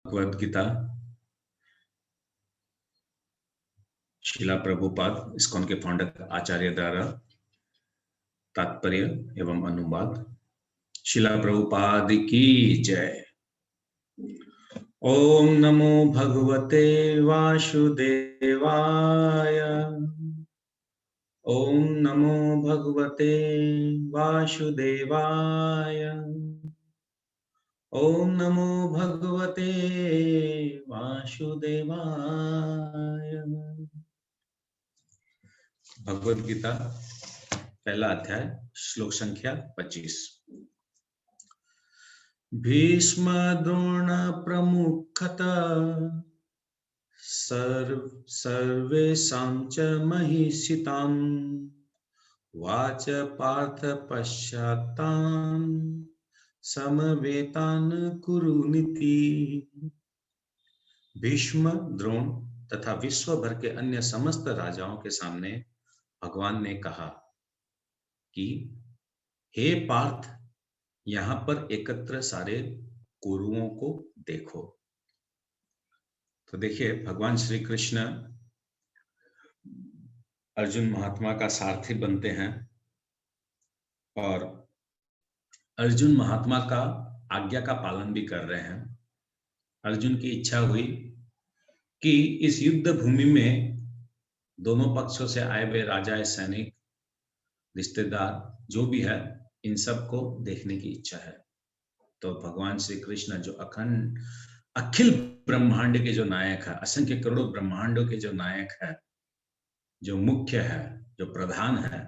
भगवद गीता शिला Prabhupada ISKCON के founder आचार्य द्वारा तात्पर्य एवं अनुवाद। शिला प्रभुपाद की जय। ओम नमो भगवते वासुदेवाय। ओम नमो भगवते वासुदेवाय। ओम नमो भगवते वासुदेवाय। भगवद गीता पहला अध्याय श्लोक संख्या 25। भीष्म द्रोण प्रमुखतः सर्वेषां च महिषितान् वाच पार्थ पश्चातान् समवेतान् कुरुनीति। भीष्म, द्रोण तथा विश्व भर के अन्य समस्त राजाओं के सामने भगवान ने कहा कि हे पार्थ, यहां पर एकत्र सारे कुरुओं को देखो। तो देखिए, भगवान श्री कृष्ण अर्जुन महात्मा का सारथी बनते हैं और अर्जुन महात्मा का आज्ञा का पालन भी कर रहे हैं। अर्जुन की इच्छा हुई कि इस युद्ध भूमि में दोनों पक्षों से आए हुए राजा, सैनिक, रिश्तेदार जो भी है, इन सब को देखने की इच्छा है। तो भगवान श्री कृष्ण जो अखंड अखिल ब्रह्मांड के जो नायक है, असंख्य करोड़ों ब्रह्मांडों के जो नायक है, जो मुख्य है, जो प्रधान है,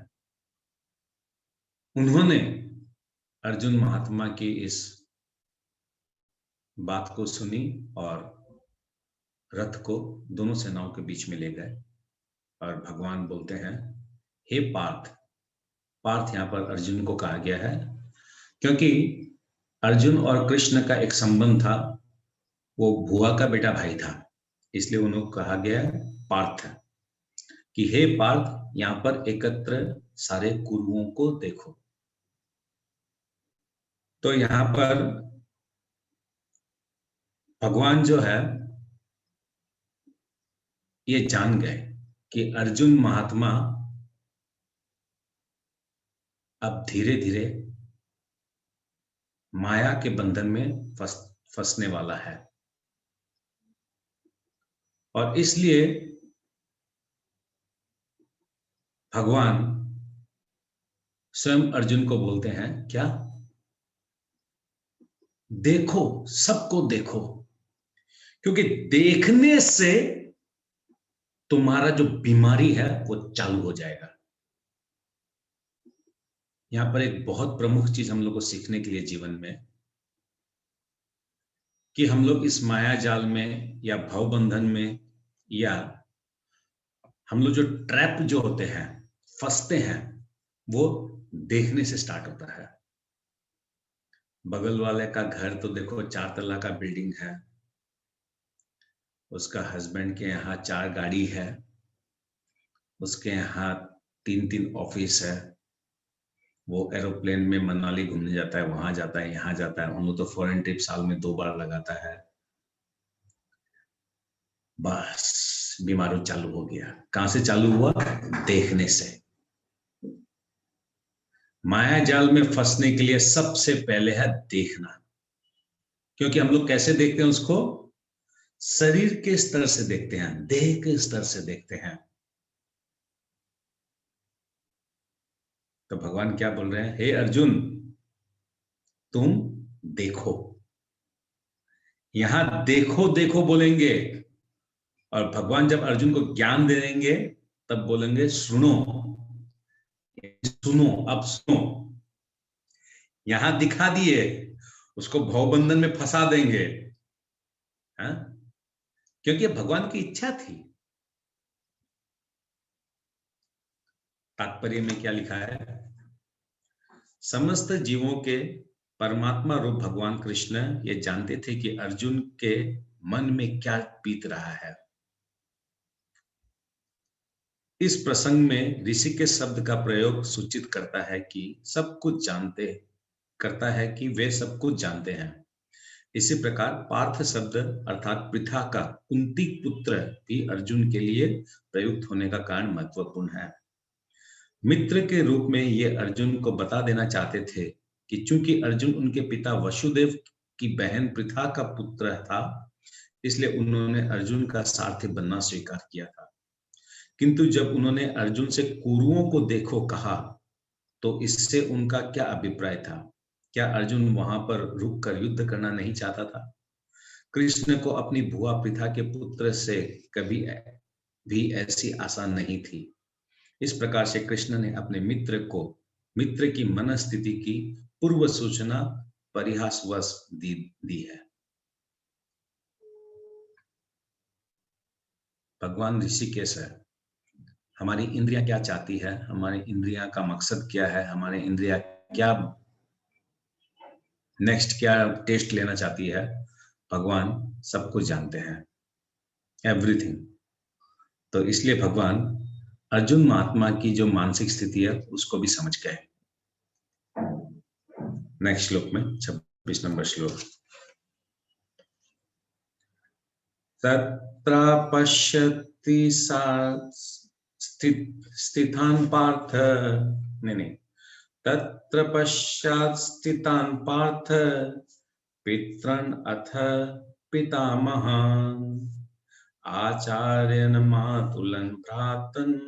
उन्होंने अर्जुन महात्मा की इस बात को सुनी और रथ को दोनों सेनाओं के बीच में ले गए और भगवान बोलते हैं, हे पार्थ। पार्थ यहाँ पर अर्जुन को कहा गया है क्योंकि अर्जुन और कृष्ण का एक संबंध था, वो बुआ का बेटा भाई था, इसलिए उन्हें कहा गया पार्थ कि हे पार्थ, यहां पर एकत्र सारे कुरुओं को देखो। तो यहां पर भगवान जो है ये जान गए कि अर्जुन महात्मा अब धीरे धीरे माया के बंधन में फंसने वाला है और इसलिए भगवान स्वयं अर्जुन को बोलते हैं, क्या? देखो, सबको देखो, क्योंकि देखने से तुम्हारा जो बीमारी है वो चालू हो जाएगा। यहां पर एक बहुत प्रमुख चीज हम लोग को सीखने के लिए जीवन में, कि हम लोग इस माया जाल में या भव बंधन में, या हम लोग जो ट्रैप जो होते हैं, फंसते हैं, वो देखने से स्टार्ट होता है। बगल वाले का घर तो देखो 4 तल्ला का बिल्डिंग है, उसका हस्बैंड के यहाँ 4 गाड़ी है, उसके यहाँ 3-3 ऑफिस है, वो एरोप्लेन में मनाली घूमने जाता है, वहां जाता है, यहाँ जाता है। हम लोग तो फॉरेन ट्रिप साल में 2 बार लगाता है। बस बीमारी चालू हो गया। कहां से चालू हुआ? देखने से। माया जाल में फंसने के लिए सबसे पहले है देखना, क्योंकि हम लोग कैसे देखते हैं उसको? शरीर के स्तर से देखते हैं, देह के स्तर से देखते हैं। तो भगवान क्या बोल रहे हैं? हे अर्जुन, तुम देखो। यहां देखो देखो बोलेंगे और भगवान जब अर्जुन को ज्ञान दे देंगे तब बोलेंगे सुनो, सुनो, अब सुनो। यहां दिखा दिए, उसको भवबंधन में फंसा देंगे, हाँ? क्योंकि भगवान की इच्छा थी। तात्पर्य में क्या लिखा है? समस्त जीवों के परमात्मा रूप भगवान कृष्ण ये जानते थे कि अर्जुन के मन में क्या बीत रहा है। इस प्रसंग में ऋषि के शब्द का प्रयोग सूचित करता है कि सब कुछ जानते, करता है कि वे सब कुछ जानते हैं। इसी प्रकार पार्थ शब्द अर्थात पृथा का कुंती पुत्र भी अर्जुन के लिए प्रयुक्त होने का कारण महत्वपूर्ण है। मित्र के रूप में ये अर्जुन को बता देना चाहते थे कि चूंकि अर्जुन उनके पिता वसुदेव की बहन पृथा का पुत्र था, इसलिए उन्होंने अर्जुन का सारथी बनना स्वीकार किया था। किंतु जब उन्होंने अर्जुन से कुरुओं को देखो कहा, तो इससे उनका क्या अभिप्राय था? क्या अर्जुन वहां पर रुककर युद्ध करना नहीं चाहता था? कृष्ण को अपनी भुआ पृथा के पुत्र से कभी भी ऐसी आशा नहीं थी। इस प्रकार से कृष्ण ने अपने मित्र की मनस्थिति की पूर्व सूचना परिहासवश दी है। भगवान ऋषिकेश है, हमारी इंद्रियां क्या चाहती है, हमारी इंद्रियां का मकसद क्या है, हमारी इंद्रियां क्या नेक्स्ट क्या टेस्ट लेना चाहती है, भगवान सब कुछ जानते हैं, एवरीथिंग। तो इसलिए भगवान अर्जुन महात्मा की जो मानसिक स्थिति है उसको भी समझ गए। नेक्स्ट श्लोक में 26 नंबर श्लोक, तत्र पश्यति स्थितान् पार्थ, नहीं, तत्र पश्चात् स्थितान् पार्थ पितॄन् अथ पितामहान् आचार्यन् मातुलन् भ्रातन्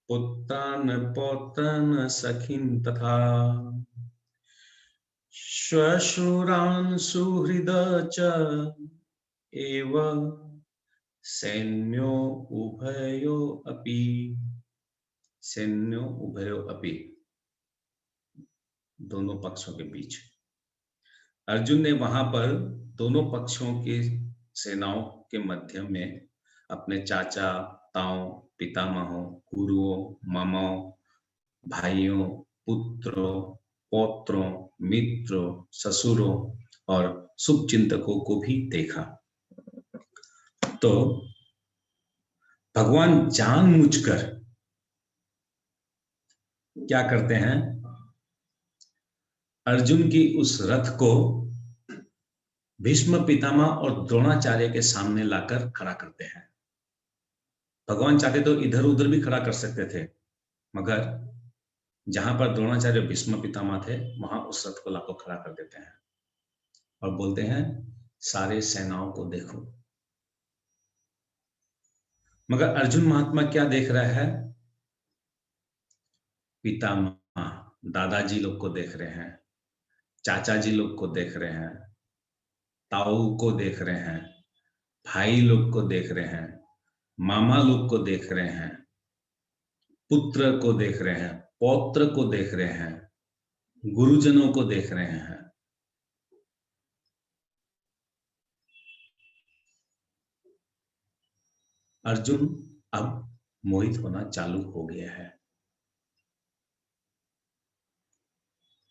पुत्रान् पौत्रान् सखीन् तथा श्वशुरान् सुहृद च एव सैन्यो उभयो अपि, दोनों पक्षों के बीच। अर्जुन ने वहां पर दोनों पक्षों की सेनाओं के मध्य में अपने चाचा, ताओं, पितामहों, गुरुओं, मामाओं, भाइयों, पुत्रों, पौत्रों, मित्रों, ससुरों और शुभचिंतकों को भी देखा। तो भगवान जानबूझकर क्या करते हैं, अर्जुन की उस रथ को भीष्म पितामह और द्रोणाचार्य के सामने लाकर खड़ा करते हैं। भगवान चाहते तो इधर उधर भी खड़ा कर सकते थे, मगर जहां पर द्रोणाचार्य भीष्म पितामह थे वहां उस रथ को लाकर खड़ा कर देते हैं और बोलते हैं सारे सेनाओं को देखो। मगर अर्जुन महात्मा क्या देख रहा है, पितामह दादाजी लोग को देख रहे हैं, चाचा जी लोग को देख रहे हैं, ताऊ को देख रहे हैं, भाई लोग को देख रहे हैं, मामा लोग को देख रहे हैं, पुत्र को देख रहे हैं, पौत्र को देख रहे हैं, गुरुजनों को देख रहे हैं। अर्जुन अब मोहित होना चालू हो गया है।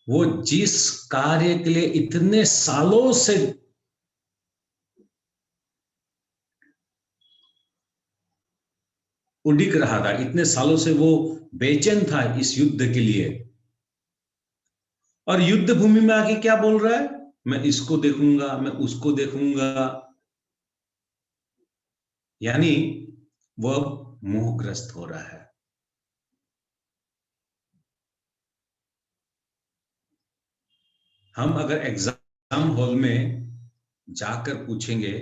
वो जिस कार्य के लिए इतने सालों से उड़िक रहा था, इतने सालों से वो बेचैन था इस युद्ध के लिए, और युद्ध भूमि में आके क्या बोल रहा है, मैं इसको देखूंगा, मैं उसको देखूंगा, यानी वो मोहग्रस्त हो रहा है। हम अगर एग्जाम हॉल में जाकर पूछेंगे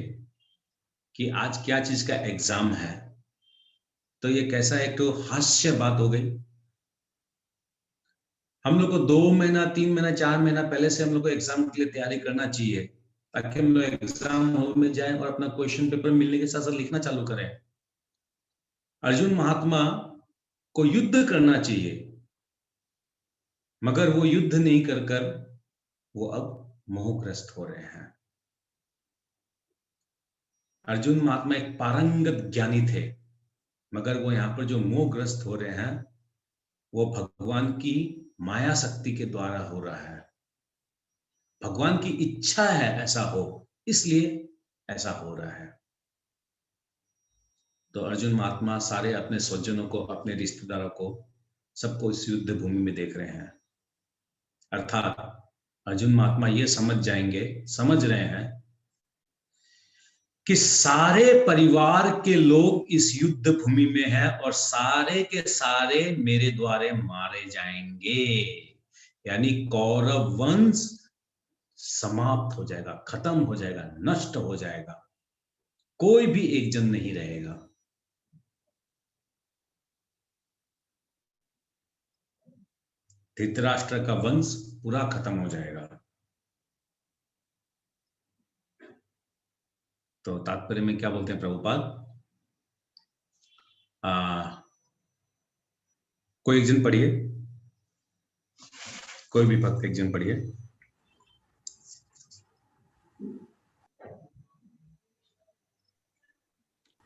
कि आज क्या चीज का एग्जाम है, तो ये कैसा एक तो हास्य बात हो गई। हम लोग को 2 महीना, 3 महीना, 4 महीना पहले से हम लोग को एग्जाम के लिए तैयारी करना चाहिए, ताकि हम लोग एग्जाम हॉल में जाएं और अपना क्वेश्चन पेपर मिलने के साथ साथ लिखना चालू करें। अर्जुन महात्मा को युद्ध करना चाहिए, मगर वो युद्ध नहीं कर कर वो अब मोहग्रस्त हो रहे हैं। अर्जुन महात्मा एक पारंगत ज्ञानी थे, मगर वो यहाँ पर जो मोहग्रस्त हो रहे हैं वो भगवान की माया शक्ति के द्वारा हो रहा है। भगवान की इच्छा है ऐसा हो, इसलिए ऐसा हो रहा है। तो अर्जुन महात्मा सारे अपने स्वजनों को, अपने रिश्तेदारों को, सबको इस युद्ध भूमि में देख रहे हैं। अर्थात अर्जुन महात्मा ये समझ जाएंगे, समझ रहे हैं कि सारे परिवार के लोग इस युद्ध भूमि में हैं और सारे के सारे मेरे द्वारे मारे जाएंगे, यानी कौरव वंश समाप्त हो जाएगा, खत्म हो जाएगा, नष्ट हो जाएगा, कोई भी एक जन नहीं रहेगा। धृतराष्ट्र का वंश पूरा खत्म हो जाएगा। तो तात्पर्य में क्या बोलते हैं प्रभुपाद? कोई एक जन पढ़िए, कोई भी भक्त एक जन पढ़िए।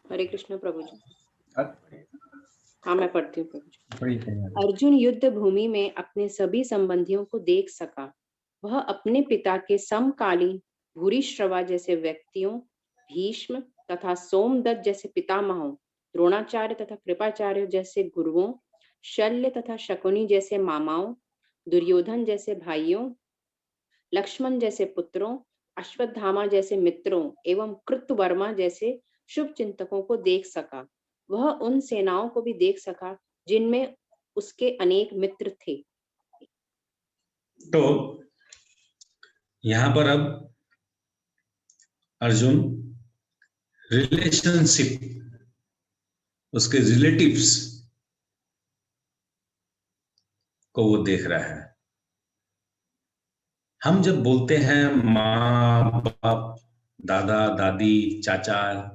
हरे कृष्ण प्रभु जी। हाँ, मैं पढ़ती हूँ प्रभु जी। अर्जुन युद्ध भूमि में अपने सभी संबंधियों को देख सका। वह अपने पिता के समकालीन भूरिश्रवा जैसे व्यक्तियों, भीष्म तथा सोमदत्त जैसे पितामहों, द्रोणाचार्य तथा कृपाचार्य जैसे गुरुओं, शल्य तथा शकुनी जैसे मामाओं, दुर्योधन जैसे भाइयों, लक्ष्मण जैसे पुत्रों, अश्वत्थामा जैसे मित्रों एवं कृतवर्मा जैसे शुभ चिंतकों को देख सका। वह उन सेनाओं को भी देख सका जिनमें उसके अनेक मित्र थे। तो यहां पर अब अर्जुन रिलेशनशिप, उसके रिलेटिव्स को वो देख रहा है। हम जब बोलते हैं माँ बाप, दादा दादी, चाचा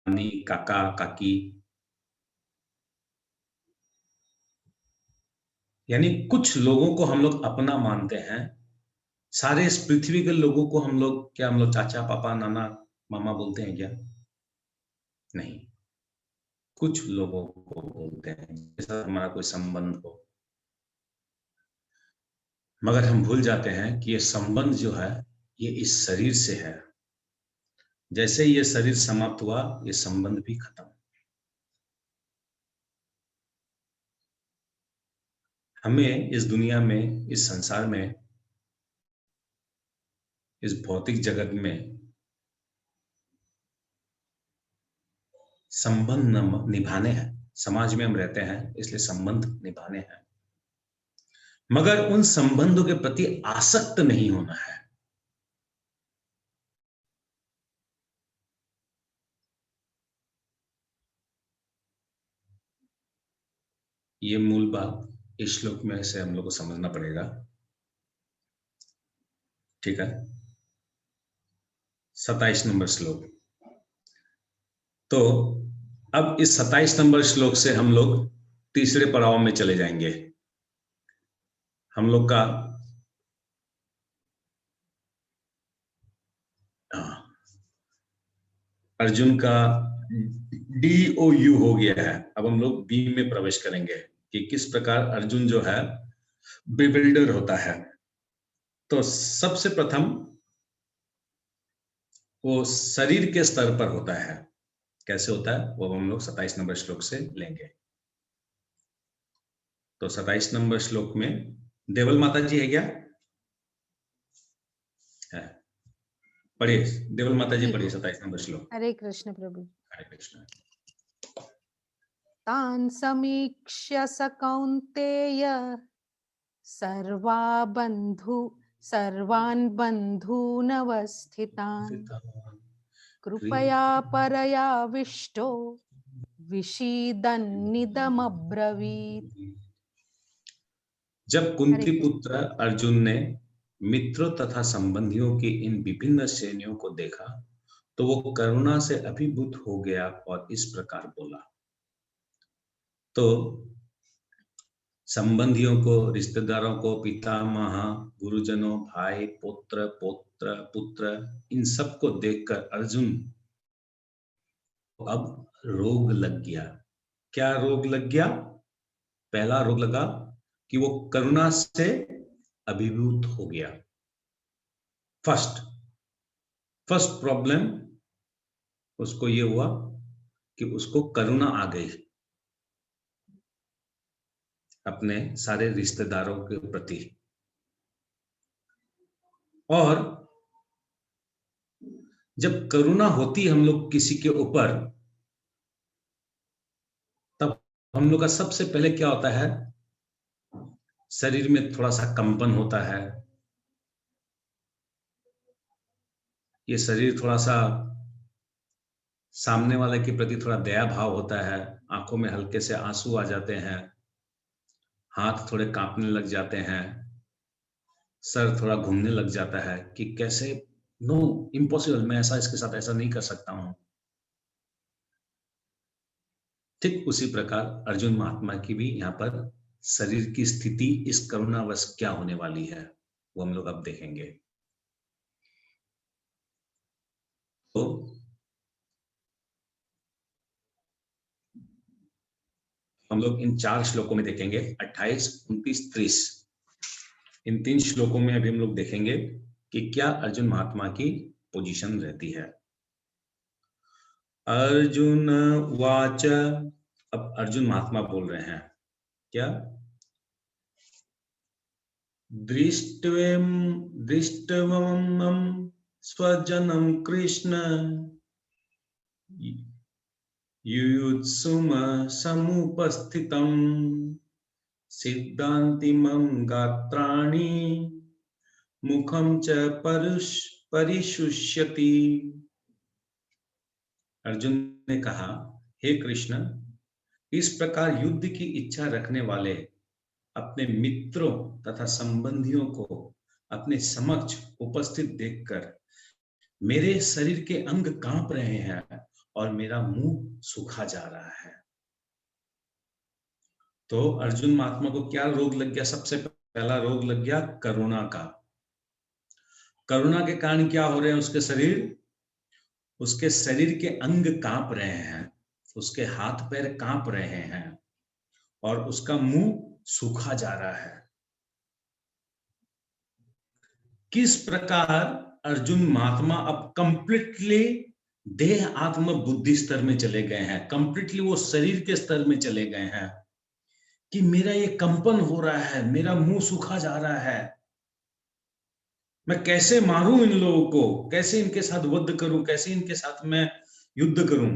नानी, काका काकी, यानी कुछ लोगों को हम लोग अपना मानते हैं। सारे इस पृथ्वी के लोगों को हम लोग क्या, हम लोग चाचा पापा नाना मामा बोलते हैं क्या? नहीं, कुछ लोगों को बोलते हैं जैसा हमारा कोई संबंध हो। मगर हम भूल जाते हैं कि ये संबंध जो है ये इस शरीर से है। जैसे ये शरीर समाप्त हुआ, ये संबंध भी खत्म। हमें इस दुनिया में, इस संसार में, इस भौतिक जगत में संबंध निभाने हैं। समाज में हम रहते हैं इसलिए संबंध निभाने हैं, मगर उन संबंधों के प्रति आसक्त नहीं होना है। ये मूल बात इस श्लोक में से हम लोग को समझना पड़ेगा। ठीक है, 27 नंबर श्लोक। तो अब इस 27 नंबर श्लोक से हम लोग तीसरे पड़ाव में चले जाएंगे। हम लोग का अर्जुन का DOU हो गया है। अब हम लोग बी में प्रवेश करेंगे कि किस प्रकार अर्जुन जो है बिल्डर होता है। तो सबसे प्रथम वो शरीर के स्तर पर होता है। कैसे होता है वो हम लोग 27 नंबर श्लोक से लेंगे। तो 27 नंबर श्लोक में देवल माता जी है क्या? है, पढ़िए देवल माता जी, पढ़िए 27 नंबर श्लोक। हरे कृष्ण प्रभु। हरे कृष्ण। तान् समीक्ष्य स कौन्तेय सर्वान् बन्धूनवस्थितान् कृपया परयाविष्टो विषीदन्निदमब्रवीत्। जब कुंती पुत्र अर्जुन ने मित्रों तथा संबंधियों की इन विभिन्न श्रेणियों को देखा तो वो करुणा से अभिभूत हो गया और इस प्रकार बोला। तो संबंधियों को, रिश्तेदारों को, पितामह, गुरुजनों, भाई, पुत्र, पौत्र, पुत्र, इन सब को देखकर अर्जुन अब रोग लग गया। क्या रोग लग गया? पहला रोग लगा कि वो करुणा से अभिभूत हो गया। फर्स्ट प्रॉब्लम उसको ये हुआ कि उसको करुणा आ गई अपने सारे रिश्तेदारों के प्रति। और जब करुणा होती हम लोग किसी के ऊपर, तब हम लोग का सबसे पहले क्या होता है, शरीर में थोड़ा सा कंपन होता है, ये शरीर थोड़ा सा सामने वाले के प्रति थोड़ा दया भाव होता है, आंखों में हल्के से आंसू आ जाते हैं, हाथ थोड़े कांपने लग जाते हैं, सर थोड़ा घूमने लग जाता है कि कैसे, नो इम्पॉसिबल, मैं ऐसा इसके साथ ऐसा नहीं कर सकता हूं। ठीक उसी प्रकार अर्जुन महात्मा की भी यहाँ पर शरीर की स्थिति इस करुणावश क्या होने वाली है, वो हम लोग अब देखेंगे। तो हम लोग इन 4 श्लोकों में देखेंगे, 28, 29, 30। इन 3 श्लोकों में अभी हम लोग देखेंगे कि क्या अर्जुन महात्मा की पोजीशन रहती है। अर्जुन वाच, अब अर्जुन महात्मा बोल रहे हैं क्या, दृष्टवम स्वजनम कृष्ण युयुत्सुम समुपस्थितम सिद्धांतिमं गात्राणि मुखम च परिशुष्यति। अर्जुन ने कहा, हे कृष्ण, इस प्रकार युद्ध की इच्छा रखने वाले अपने मित्रों तथा संबंधियों को अपने समक्ष उपस्थित देखकर मेरे शरीर के अंग कांप रहे हैं और मेरा मुंह सूखा जा रहा है। तो अर्जुन महात्मा को क्या रोग लग गया? सबसे पहला रोग लग गया करुणा का। करुणा के कारण क्या हो रहे हैं? उसके शरीर के अंग कांप रहे हैं, उसके हाथ पैर कांप रहे हैं और उसका मुंह सूखा जा रहा है। किस प्रकार अर्जुन महात्मा अब कंप्लीटली देह आत्म बुद्धि स्तर में चले गए हैं, कंप्लीटली वो शरीर के स्तर में चले गए हैं कि मेरा ये कंपन हो रहा है, मेरा मुंह सूखा जा रहा है, मैं कैसे मारूं इन लोगों को, कैसे इनके साथ वध करूं, कैसे इनके साथ मैं युद्ध करूं।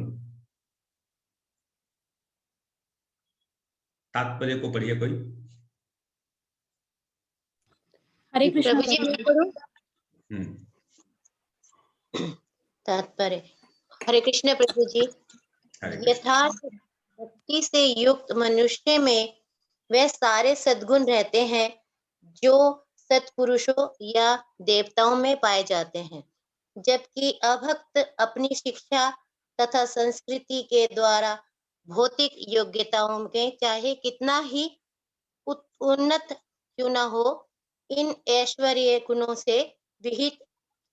तात्पर्य को पढ़िए कोई। हरे कृष्ण प्रभु जी, मैं पढ़ूं? तात्पर्य। हरे कृष्ण प्रभु जी, यथार्थ भक्ति से युक्त मनुष्य में वे सारे सद्गुण रहते हैं जो सत्पुरुषों या देवताओं में पाए जाते हैं, जबकि अभक्त अपनी शिक्षा तथा संस्कृति के द्वारा भौतिक योग्यताओं में चाहे कितना ही उन्नत क्यों न हो, इन ऐश्वर्य गुणों से विहित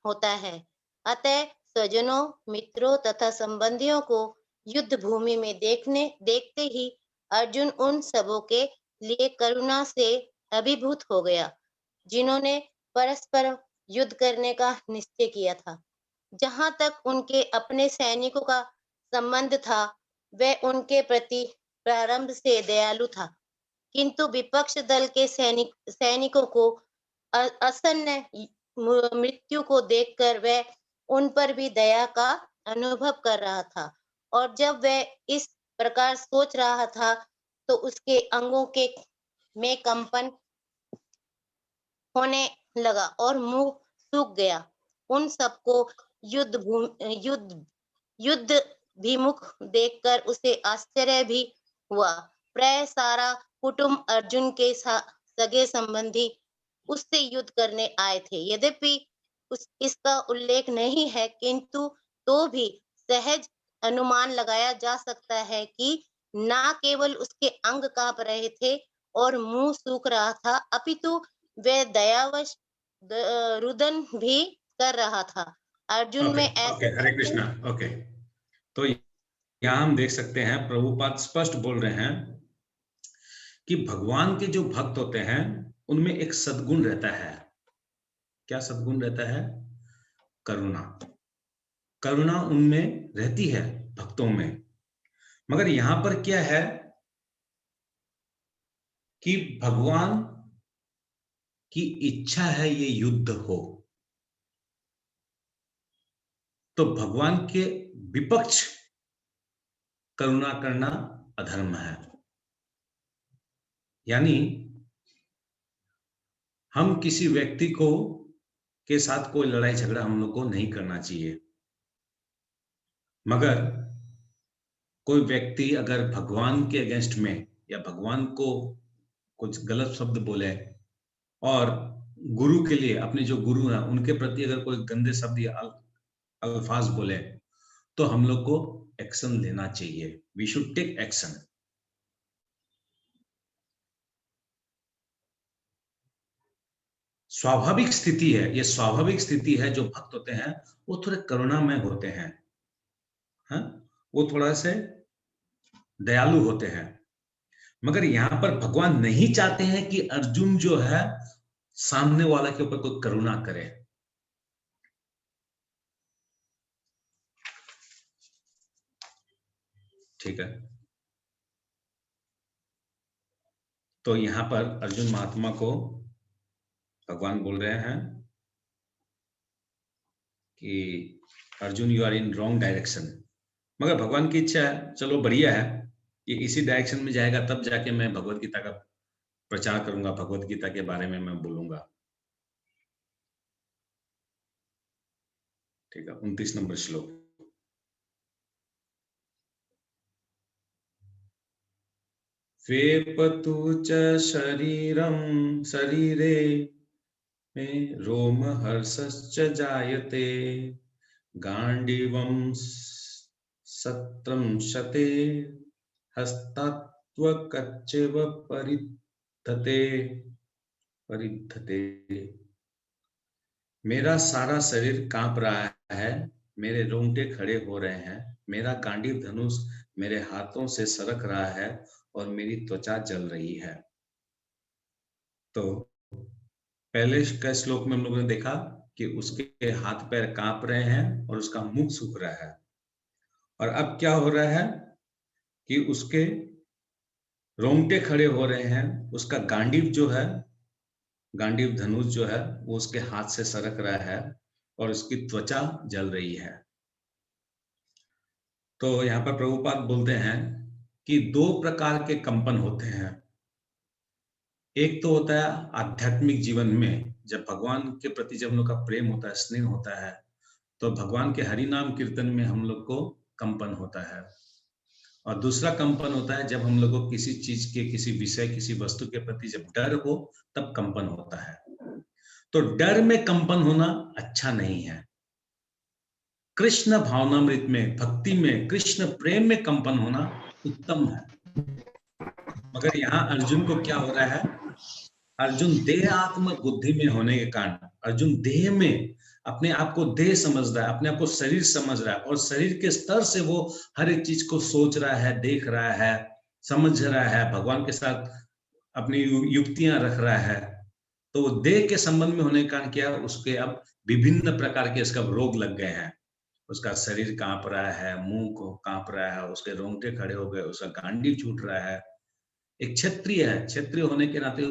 होता है। अतः स्वजनों, मित्रों तथा संबंधियों को युद्ध भूमि में देखते ही अर्जुन उन सबों के लिए करुणा से अभिभूत हो गया, जिन्होंने परस्पर युद्ध करने का निश्चय किया था। जहां तक उनके अपने सैनिकों का संबंध था, वह उनके प्रति प्रारंभ से दयालु था, किंतु विपक्ष दल के सैनिकों को आसन्न मृत्यु को देखकर वह उन पर भी दया का अनुभव कर रहा था। और जब वह इस प्रकार सोच रहा था तो उसके अंगों के में कंपन होने लगा और मुंह सूख गया। उन सबको युद्ध विमुख देखकर उसे आश्चर्य भी हुआ। प्राय सारा कुटुंब अर्जुन के सगे संबंधी उससे युद्ध करने आए थे। यद्यपि इसका उल्लेख नहीं है, किंतु तो भी सहज अनुमान लगाया जा सकता है कि न केवल उसके अंग कांप रहे थे और मुंह सूख रहा था, अपितु वह दयावश रुदन भी कर रहा था। अर्जुन में ऐसे हरे कृष्णा। ओके, तो यहाँ हम देख सकते हैं प्रभुपाद स्पष्ट बोल रहे हैं कि भगवान के जो भक्त होते हैं उनमें एक सद्गुण रहता है। क्या सद्गुण रहता है? करुणा। करुणा उनमें रहती है, भक्तों में। मगर यहां पर क्या है कि भगवान की इच्छा है ये युद्ध हो, तो भगवान के विपक्ष करुणा करना अधर्म है। यानी हम किसी व्यक्ति को के साथ कोई लड़ाई झगड़ा हम लोग को नहीं करना चाहिए, मगर कोई व्यक्ति अगर भगवान के अगेंस्ट में या भगवान को कुछ गलत शब्द बोले और गुरु के लिए, अपने जो गुरु हैं उनके प्रति अगर कोई गंदे शब्द या अल्फाज बोले, तो हम लोग को एक्शन लेना चाहिए। We should take action. स्वाभाविक स्थिति है, ये स्वाभाविक स्थिति है। जो भक्त होते हैं वो थोड़े करुणामय होते हैं, हाँ? वो थोड़ा से दयालु होते हैं, मगर यहां पर भगवान नहीं चाहते हैं कि अर्जुन जो है सामने वाला के ऊपर कोई करुणा करे। ठीक है, तो यहां पर अर्जुन महात्मा को भगवान बोल रहे हैं कि Arjun you are in wrong direction. मगर भगवान की इच्छा है, चलो बढ़िया है, ये इसी डायरेक्शन में जाएगा तब जाके मैं भगवत गीता का प्रचार करूंगा, भगवत गीता के बारे में मैं बोलूंगा। ठीक है, 29 नंबर श्लोक। वेपतु च शरीरम शरीरे में रोमहर्षश्च जायते गांडीवं सत्रं शते हस्तात्वकच्चैव परिद्धते। मेरा सारा शरीर कांप रहा है, मेरे रोंगटे खड़े हो रहे हैं, मेरा गांडीव धनुष मेरे हाथों से सरक रहा है और मेरी त्वचा जल रही है। तो पहले के श्लोक में हम लोगों ने देखा कि उसके हाथ पैर कांप रहे हैं और उसका मुख सूख रहा है, और अब क्या हो रहा है कि उसके रोंगटे खड़े हो रहे हैं, उसका गांडीव जो है, गांडीव धनुष जो है वो उसके हाथ से सरक रहा है और उसकी त्वचा जल रही है। तो यहाँ पर प्रभुपाद बोलते हैं कि दो प्रकार के कंपन होते हैं। एक तो होता है आध्यात्मिक जीवन में, जब भगवान के प्रति जब हम लोग का प्रेम होता है, स्नेह होता है, तो भगवान के हरि नाम कीर्तन में हम लोग को कंपन होता है। और दूसरा कंपन होता है जब हम लोग को किसी चीज के, किसी विषय, किसी वस्तु के प्रति जब डर हो तब कंपन होता है। तो डर में कंपन होना अच्छा नहीं है। कृष्ण भावनामृत में, भक्ति में, कृष्ण प्रेम में कंपन होना उत्तम है। मगर यहाँ अर्जुन को क्या हो रहा है, अर्जुन देह आत्म बुद्धि में होने के कारण, अर्जुन देह में अपने आप को देह समझ रहा है, अपने आप को शरीर समझ रहा है, और शरीर के स्तर से वो हर एक चीज को सोच रहा है, देख रहा है, समझ रहा है, भगवान के साथ अपनी युक्तियां रख रहा है। तो वो देह के संबंध में होने के कारण क्या, उसके अब विभिन्न प्रकार के इसका रोग लग गए हैं। उसका शरीर कांप रहा है, मुंह को कांप रहा है, उसके रोंगटे खड़े हो गए, उसका गांडीव छूट रहा है। एक क्षत्रिय है, क्षत्रिय होने के नाते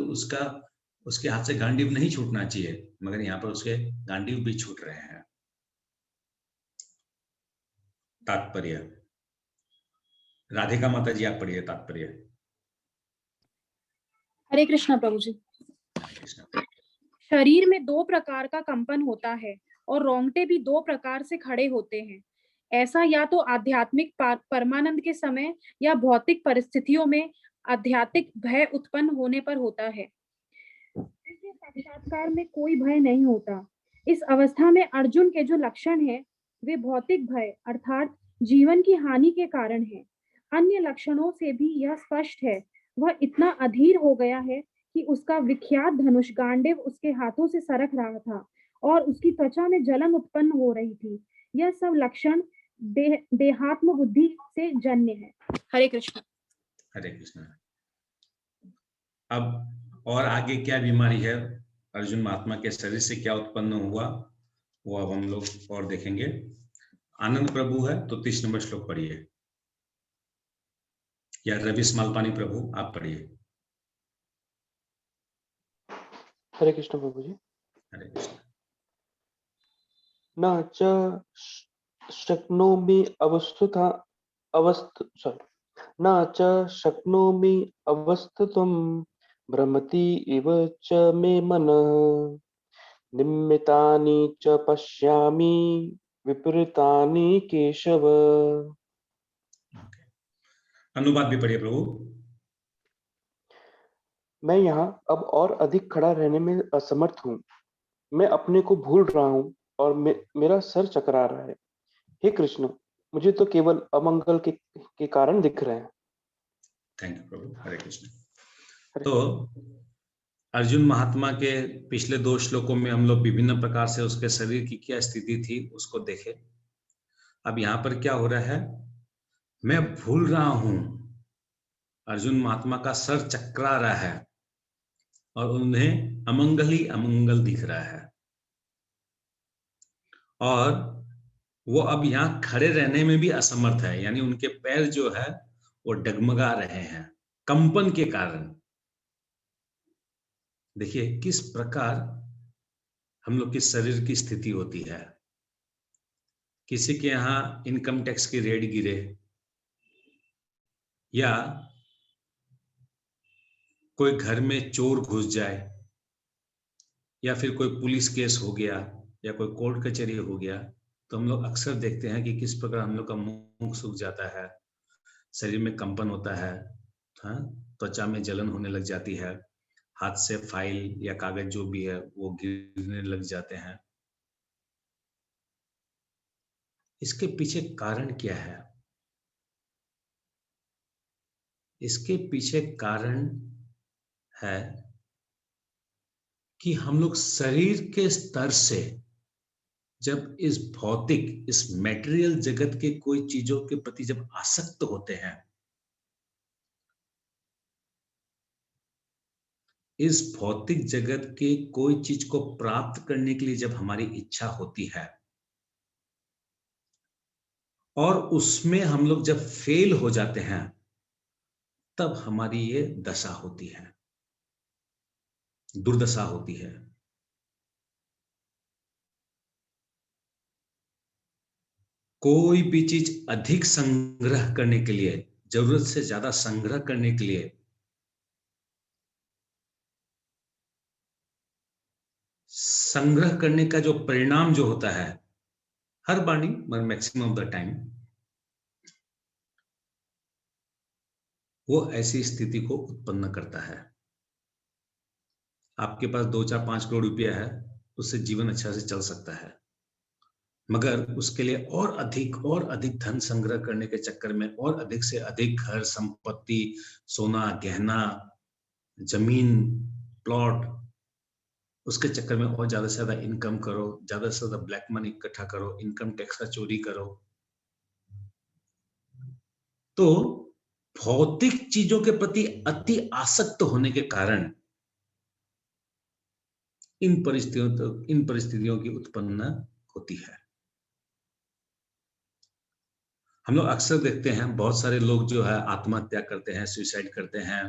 उसके हाथ से गांडीव नहीं छूटना चाहिए, मगर यहाँ पर उसके गांडीव भी छूट रहे हैं। तात्पर्य, राधिका माता जी आप पढ़िए तात्पर्य। हरे कृष्णा प्रभु जी। शरीर में दो प्रकार का कंपन होता है और रोंगटे भी दो प्रकार से खड़े होते हैं। ऐसा या तो आध्यात्मिक परमानंद के समय या भौतिक परिस्थितियों में आध्यात्मिक भय उत्पन्न होने पर होता है। दिव्य साक्षात्कार में कोई भय नहीं होता। इस अवस्था में अर्जुन के जो लक्षण हैं, वे भौतिक भय अर्थात जीवन की हानि के कारण हैं। अन्य लक्षणों से भी यह स्पष्ट है, वह इतना अधीर हो गया है कि उसका विख्यात धनुष गांडीव उसके हाथों से सरक रहा था और उसकी त्वचा में जलन उत्पन्न हो रही थी। यह सब लक्षण देहात्म बुद्धि से जन्य है। हरे कृष्ण। हरे कृष्ण। अब और आगे क्या बीमारी है, अर्जुन महात्मा के शरीर से क्या उत्पन्न हुआ, वो अब हम लोग और देखेंगे। आनंद प्रभु है तो 30 नंबर श्लोक पढ़िए, या रविश मालपानी प्रभु आप पढ़िए। हरे कृष्ण प्रभु जी। हरे कृष्ण। न च शक्नोमि न च शक्नोमि अवस्थितुं भ्रमति इव च मे मनः निम्मितानि च पश्यामि विपरीतानि केशव। अनुवाद भी पढ़िए प्रभु। मैं यहाँ अब और अधिक खड़ा रहने में असमर्थ हूँ। मैं अपने को भूल रहा हूँ और मेरा सर चकरा रहा है। हे कृष्ण, मुझे तो केवल अमंगल के कारण दिख रहे हैं। थैंक यू प्रभु। हरे कृष्ण। तो अर्जुन महात्मा के पिछले 2 श्लोकों में हम लोग विभिन्न प्रकार से उसके शरीर की क्या स्थिति थी उसको देखे। अब यहाँ पर क्या हो रहा है, मैं भूल रहा हूं, अर्जुन महात्मा का सर चकरा रहा है और उन्हें अमंगल ही अमंगल दिख रहा है और वो अब यहाँ खड़े रहने में भी असमर्थ है, यानी उनके पैर जो है वो डगमगा रहे हैं कंपन के कारण। देखिए किस प्रकार हम लोग की शरीर की स्थिति होती है। किसी के यहाँ इनकम टैक्स की रेड गिरे या कोई घर में चोर घुस जाए या फिर कोई पुलिस केस हो गया या कोई कोर्ट कचहरी हो गया, तो हम लोग अक्सर देखते हैं कि किस प्रकार हम लोग का मुंह सूख जाता है, शरीर में कंपन होता है, त्वचा में जलन होने लग जाती है, हाथ से फाइल या कागज जो भी है वो गिरने लग जाते हैं। इसके पीछे कारण क्या है? इसके पीछे कारण है कि हम लोग शरीर के स्तर से जब इस भौतिक, इस मैटेरियल जगत के कोई चीजों के प्रति जब आसक्त होते हैं, इस भौतिक जगत के कोई चीज को प्राप्त करने के लिए जब हमारी इच्छा होती है और उसमें हम लोग जब फेल हो जाते हैं, तब हमारी ये दशा होती है, दुर्दशा होती है। कोई भी चीज अधिक संग्रह करने के लिए, जरूरत से ज्यादा संग्रह करने के लिए संग्रह करने का जो परिणाम जो होता है, हर बार नहीं, मैक्सिमम ऑफ द टाइम, वो ऐसी स्थिति को उत्पन्न करता है। आपके पास 2, 4, 5 करोड़ रुपया है, उससे जीवन अच्छा से चल सकता है, मगर उसके लिए और अधिक धन संग्रह करने के चक्कर में और अधिक से अधिक घर, संपत्ति, सोना, गहना, जमीन, प्लॉट, उसके चक्कर में और ज्यादा से ज्यादा इनकम करो, ज्यादा से ज्यादा ब्लैक मनी इकट्ठा करो, इनकम टैक्स का चोरी करो। तो भौतिक चीजों के प्रति अति आसक्त होने के कारण इन परिस्थितियों की उत्पन्न होती है। हम लोग अक्सर देखते हैं बहुत सारे लोग जो है आत्महत्या करते हैं, सुसाइड करते हैं,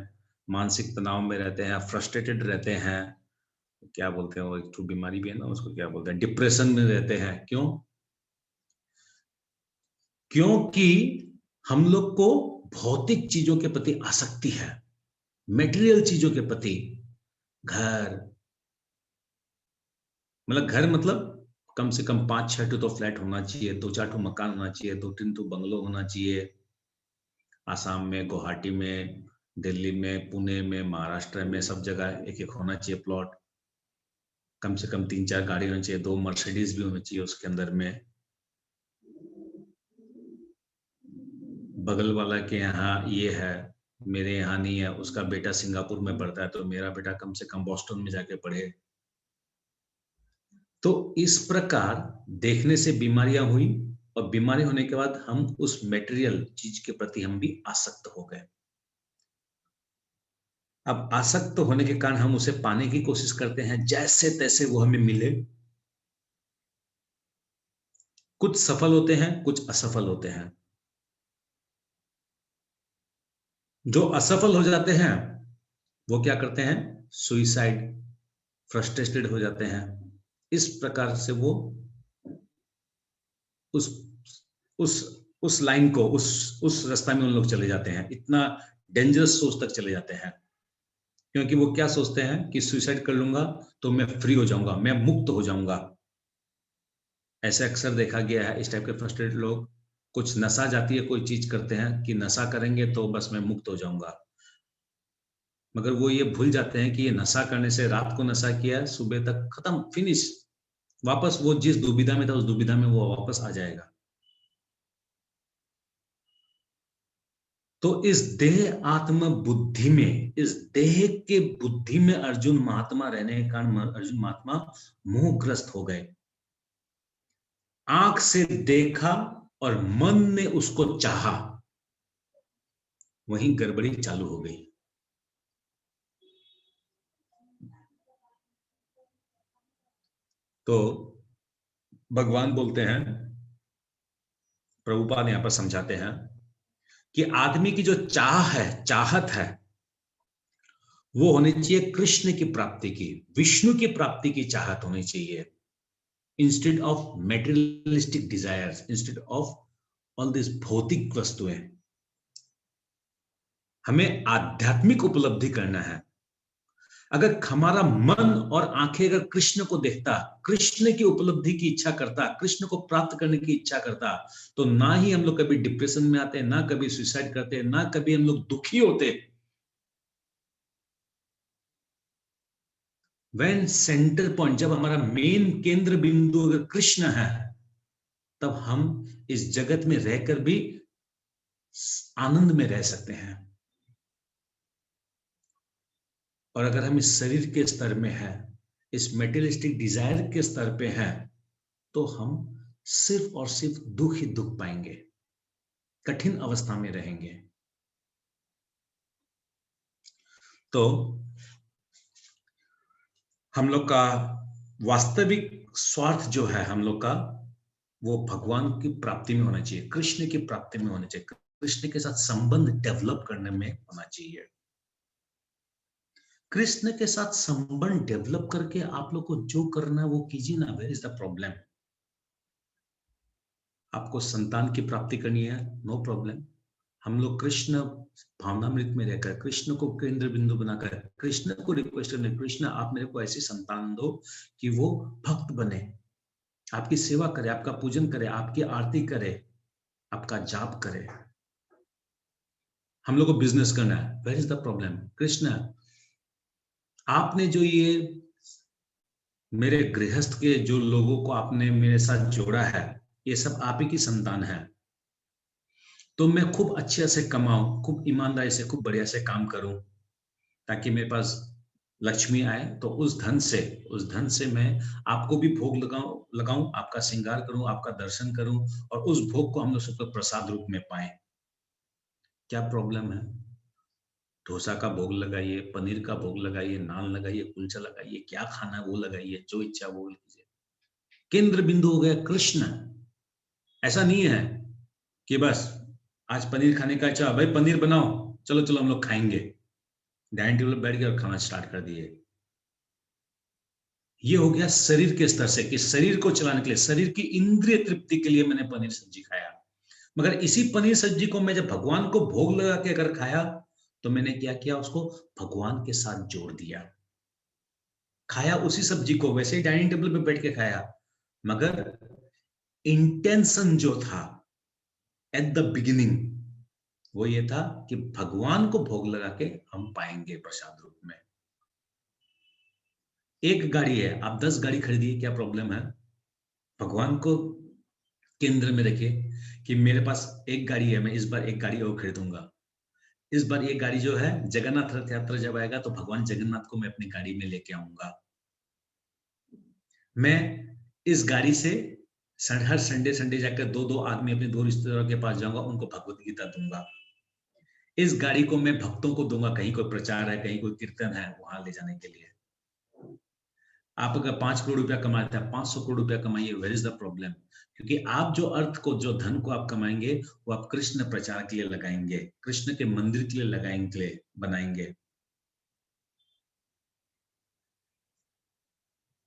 मानसिक तनाव में रहते हैं, फ्रस्ट्रेटेड रहते हैं, क्या बोलते हैं वो एक बीमारी भी है ना, उसको क्या बोलते हैं, डिप्रेशन में रहते हैं। क्यों? क्योंकि हम लोग को भौतिक चीजों के प्रति आसक्ति है, मेटेरियल चीजों के प्रति। घर मतलब कम से कम 5-6 तो फ्लैट होना चाहिए, 2-4 मकान होना चाहिए, 2-3 बंगलो होना चाहिए। आसाम में, गुवाहाटी में, दिल्ली में, पुणे में, महाराष्ट्र में, सब जगह एक एक होना चाहिए प्लॉट। कम से कम 3-4 गाड़ी होनी चाहिए, 2 मर्सिडीज भी होनी चाहिए उसके अंदर में। बगल वाला के यहाँ ये है, मेरे यहाँ नहीं है, उसका बेटा सिंगापुर में पढ़ता है तो मेरा बेटा कम से कम बोस्टन में जाके पढ़े। तो इस प्रकार देखने से बीमारियां हुई और बीमारी होने के बाद हम उस मेटेरियल चीज के प्रति हम भी आसक्त हो गए। अब आसक्त होने के कारण हम उसे पाने की कोशिश करते हैं, जैसे तैसे वो हमें मिले। कुछ सफल होते हैं, कुछ असफल होते हैं। जो असफल हो जाते हैं वो क्या करते हैं? सुइसाइड, फ्रस्ट्रेटेड हो जाते हैं। इस प्रकार से वो उस उस लाइन को, उस रास्ता में उन लोग चले जाते हैं, इतना डेंजरस सोच तक चले जाते हैं, क्योंकि वो क्या सोचते हैं कि सुसाइड कर लूंगा तो मैं फ्री हो जाऊंगा, मैं मुक्त हो जाऊंगा। ऐसे अक्सर देखा गया है, इस टाइप के फ्रस्ट्रेटेड लोग, कुछ नशा जाती है, कोई चीज करते हैं कि नशा करेंगे तो बस मैं मुक्त हो जाऊंगा, मगर वो ये भूल जाते हैं कि ये नशा करने से, रात को नशा किया, सुबह तक खत्म, फिनिश, वापस वो जिस दुविधा में था उस दुविधा में वो वापस आ जाएगा। तो इस देह आत्म बुद्धि में, इस देह के बुद्धि में अर्जुन महात्मा रहने के कारण अर्जुन महात्मा मोहग्रस्त हो गए। आंख से देखा और मन ने उसको चाहा, वहीं गड़बड़ी चालू हो गई। तो भगवान बोलते हैं, प्रभुपाद यहां पर समझाते हैं कि आदमी की जो चाह है, चाहत है, वो होनी चाहिए कृष्ण की प्राप्ति की, विष्णु की प्राप्ति की चाहत होनी चाहिए, instead of materialistic desires, instead of all this भौतिक वस्तुएं। हमें आध्यात्मिक उपलब्धि करना है। अगर हमारा मन और आंखें अगर कृष्ण को देखता, कृष्ण की उपलब्धि की इच्छा करता, कृष्ण को प्राप्त करने की इच्छा करता, तो ना ही हम लोग कभी डिप्रेशन में आते, ना कभी सुसाइड करते, ना कभी हम लोग दुखी होते। When सेंटर पॉइंट, जब हमारा मेन केंद्र बिंदु अगर कृष्ण है, तब हम इस जगत में रहकर भी आनंद में रह सकते हैं। और अगर हम इस शरीर के स्तर में हैं, इस मेटेरियलिस्टिक डिजायर के स्तर पे हैं, तो हम सिर्फ और सिर्फ दुख ही दुख पाएंगे, कठिन अवस्था में रहेंगे। तो हम लोग का वास्तविक स्वार्थ जो है हम लोग का, वो भगवान की प्राप्ति में होना चाहिए, कृष्ण की प्राप्ति में होना चाहिए, कृष्ण के साथ संबंध डेवलप करने में होना चाहिए। कृष्ण के साथ संबंध डेवलप करके आप लोग को जो करना है वो कीजिए ना। Where is the problem? आपको संतान की प्राप्ति करनी है, नो प्रॉब्लम। हम लोग कृष्ण भावनामृत में रहकर, कृष्ण को केंद्र बिंदु बनाकर, कृष्ण को रिक्वेस्ट करने, कृष्ण आप मेरे को ऐसी संतान दो कि वो भक्त बने, आपकी सेवा करे, आपका पूजन करे, आपकी आरती करे, आपका जाप करे। हम लोग को बिजनेस करना है, where is the problem? Krishna, आपने जो ये मेरे गृहस्थ के जो लोगों को आपने मेरे साथ जोड़ा है, ये सब आप ही की संतान है, तो मैं खूब अच्छे से कमाऊं, खूब ईमानदारी से, खूब बढ़िया से काम करूं, ताकि मेरे पास लक्ष्मी आए, तो उस धन से मैं आपको भी भोग लगाऊं, आपका श्रृंगार करूं, आपका दर्शन करूं, और उस भोग को हम लोग सबको प्रसाद रूप में पाएं। क्या प्रॉब्लम है? डोसा का भोग लगाइए, पनीर का भोग लगाइए, नान लगाइए, कुलचा लगाइए, क्या खाना है वो लगाइए, जो इच्छा वो लीजिए। केंद्र बिंदु हो गया कृष्ण। ऐसा नहीं है कि बस आज पनीर खाने का इच्छा, भाई पनीर बनाओ, चलो चलो हम लोग खाएंगे, डाइनिंग टेबल पर बैठ गए और खाना स्टार्ट कर दिए। ये हो गया शरीर के स्तर से, कि शरीर को चलाने के लिए, शरीर की इंद्रिय तृप्ति के लिए मैंने पनीर सब्जी खाया। मगर इसी पनीर सब्जी को मैं जब भगवान को भोग लगा के अगर खाया, तो मैंने क्या किया, उसको भगवान के साथ जोड़ दिया। खाया उसी सब्जी को, वैसे ही डाइनिंग टेबल पे बैठ के खाया, मगर इंटेंशन जो था एट द बिगिनिंग, वो ये था कि भगवान को भोग लगा के हम पाएंगे प्रसाद रूप में। एक गाड़ी है, आप 10 गाड़ी खरीदिए, क्या प्रॉब्लम है? भगवान को केंद्र में रखिए कि मेरे पास एक गाड़ी है, मैं इस बार एक गाड़ी और खरीदूंगा। इस बार ये गाड़ी जो है, जगन्नाथ रथ यात्रा जब आएगा तो भगवान जगन्नाथ को मैं अपनी गाड़ी में लेके आऊंगा। मैं इस गाड़ी से हर संडे जाकर 2-2 आदमी अपने 2 रिश्तेदारों के पास जाऊंगा, उनको भगवत गीता दूंगा। इस गाड़ी को मैं भक्तों को दूंगा, कहीं कोई प्रचार है, कहीं कोई कीर्तन है, वहां ले जाने के लिए। आप अगर 5 करोड़ रुपया कमाते हैं, 500 करोड़ रुपया कमाइए, वेयर इज द प्रॉब्लम? क्योंकि आप जो अर्थ को, जो धन को आप कमाएंगे, वो आप कृष्ण प्रचार के लिए लगाएंगे, कृष्ण के मंदिर के लिए लगाएंगे, बनाएंगे।